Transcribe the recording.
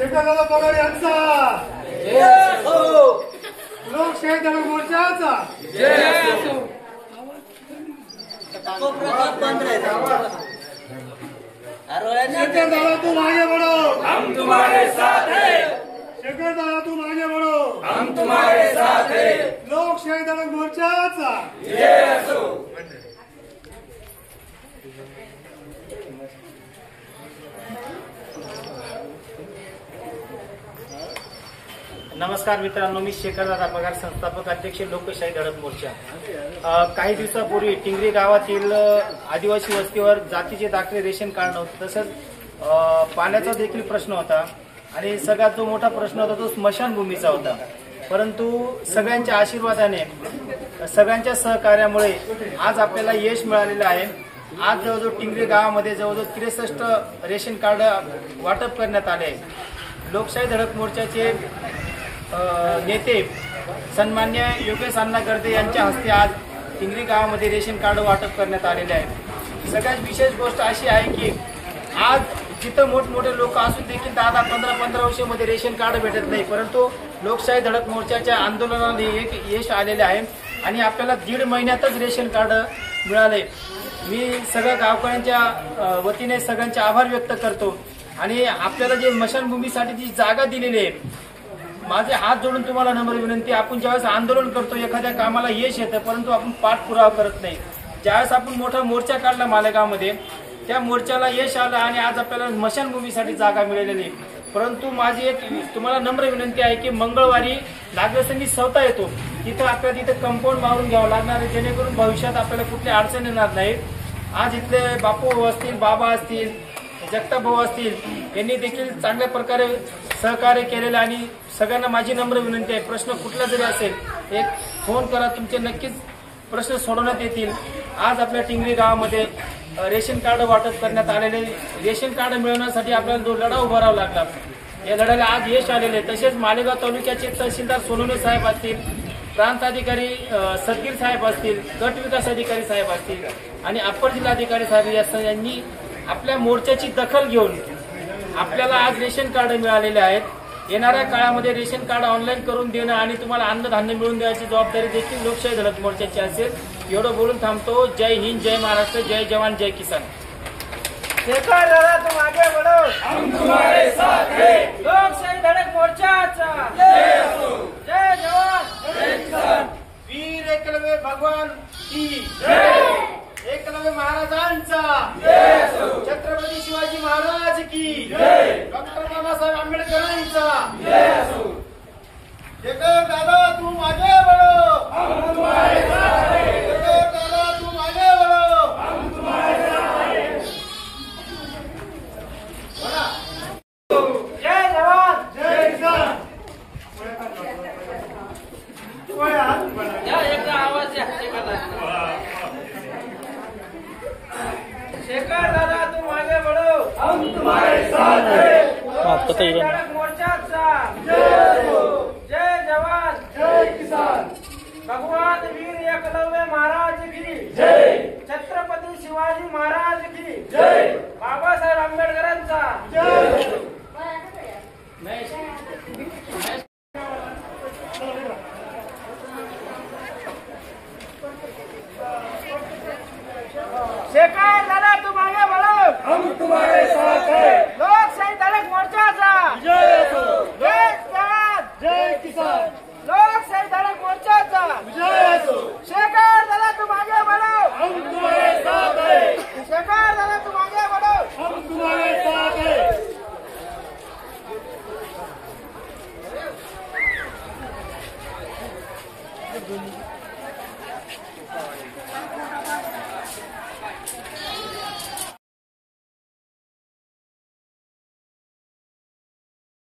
शेखरदादा पगार यांचा लोकशाही धर्म मोर्चाचा शेखरदादा तुम आगे बढ़ो, हम तुम्हारे साथ हैं। शेखरदादा तुम आगे बढ़ो, हम तुम्हारे साथ हैं। लोकशाही धर्म मोर्चाचा जय असो। नमस्कार मित्रांनो, मी शेखरदादा पगार, संस्थापक अध्यक्ष लोकशाही धडक मोर्चा। काही दिवसापूर्वी टिंगरी गावातील आदिवासी वस्तीवर जातीचे दाखले रेशन कार्ड नव्हते, तसंच पाण्याचा देखील प्रश्न होता आणि सगळ्यात जो मोठा प्रश्न होता तो स्मशानभूमीचा होता। परंतु सगळ्यांच्या आशीर्वादाने, सगळ्यांच्या सहकार्यामुळे आज आपल्याला यश मिळालेलं आहे। आज जवळजवळ टिंगरी गावामध्ये जवळजवळ 63 रेशन कार्ड वाटप करण्यात आले। लोकशाही धडक मोर्चाचे नेते सन्मान्य योगेश अण्णा गर्दे यांच्या हस्ते आज टिंगरी गावामध्ये रेशन कार्ड वाटप करण्यात आलेले आहे। सगळ्यात विशेष गोष्ट अशी आहे की आज जिथं मोठमोठे लोक असून देखील 10-15 वर्षामध्ये रेशन कार्ड भेटत नाही, परंतु लोकशाही धडक मोर्चाच्या आंदोलनाने एक यश आलेले आहे आणि आपल्याला 1.5 महिन्यातच रेशन कार्ड मिळाले। मी सगळ्या गावकऱ्यांच्या वतीने सगळ्यांचे आभार व्यक्त करतो आणि आपल्याला जे स्मशानभूमीसाठी जी जागा दिलेली आहे, माझे हात जोडून तुम्हाला नम्र विनंती, आपण ज्यावेळेस आंदोलन करतो, एखाद्या कामाला यश येतं, परंतु आपण पाठपुरावा करत नाही। ज्यावेळेस आपण मोठा मोर्चा काढला मालेगावमध्ये, त्या मोर्चाला यश आलं आणि आज आपल्याला स्मशानभूमीसाठी जागा मिळालेली, परंतु माझी एक तुम्हाला नम्र विनंती आहे की मंगळवारी नागरिकांनी सवता येतो, तिथं आपल्याला तिथं कंपाऊंड मारून घ्यावं लागणार आहे, जेणेकरून भविष्यात आपल्याला कुठली अडचण येणार नाही। आज इथले बापू असतील, बाबा असतील, जगताप भाऊ असतील, यांनी देखील चांगल्या प्रकारे सहकार्य केलेलं आणि सगळ्यांना माझी नम्र विनंती आहे, प्रश्न कुठला जरी असेल एक फोन करा, तुमचे नक्कीच प्रश्न सोडवण्यात येतील। आज आपल्या टिंगरी गावामध्ये रेशन कार्ड वाटप करण्यात आलेले, रेशन कार्ड मिळवण्यासाठी आपल्याला जो लढा उभारावा लागला, या लढ्याला आज यश आलेले। तसेच मालेगाव तालुक्याचे तहसीलदार सोनवणे साहेब असतील, प्रांत अधिकारी सदगीर साहेब असतील, गट विकास अधिकारी साहेब असतील आणि अप्पर जिल्हाधिकारी साहेब यांनी आपल्या मोर्चाची दखल घेऊन आपल्याला आज रेशन कार्ड मिळालेले आहेत। येणाऱ्या काळामध्ये रेशन कार्ड ऑनलाईन करून देणं आणि तुम्हाला अन्नधान्य मिळवून देण्याची जबाबदारी देखील लोकशाही धडक मोर्चाची असेल। एवढं बोलून थांबतो। जय हिंद, जय महाराष्ट्र, जय जवान, जय किसान। शेखरदादा तुम आगे बढ़ो, हम तुम्हारे साथ हैं। लोकशाही धडक मोर्चाचा जय असो। जय जवान, जय किसान। वीर एकलव्य भगवान की जय। एकलव्य महाराजांचा जय असो। छत्रपती शिवाजी महाराज की जय। डॉक्टर बाबासाहेब आंबेडकरांचा जय असो। शेखरदादा तुम आगे बढ़ो, हम तुम्हारे साथ हैं। शेखरदादा तुम आगे बढ़ो, हम तुम्हारे साथ हैं। जय जवान, जय किसान। या एकदा आवाज द्या शेखरदादा तुम आगे बढ़ो, हम तुम्हारे साथ हैं। लोकशाही धडक मोर्चाचा जय असो। जय जवान, जय किसान। भगवान वीर एकलव्य महाराज की जय। छत्रपती शिवाजी महाराज की जय। बाबासाहेब आंबेडकरांचा जय असो। शेखरदादा तुम आगे बढ़ो, हम तुम्हारे साथ हैं। लोकशाही धडक मोर्चाचा जय असो। जय जवान, जय किसान। लोकशाही धडक मोर्चाचा जय असो। शेखरदादा तुम आगे बढ़ो, हम तुम्हारे साथ हैं। शेखरदादा तुम आगे बढ़ो, हम तुम्हारे साथ हैं।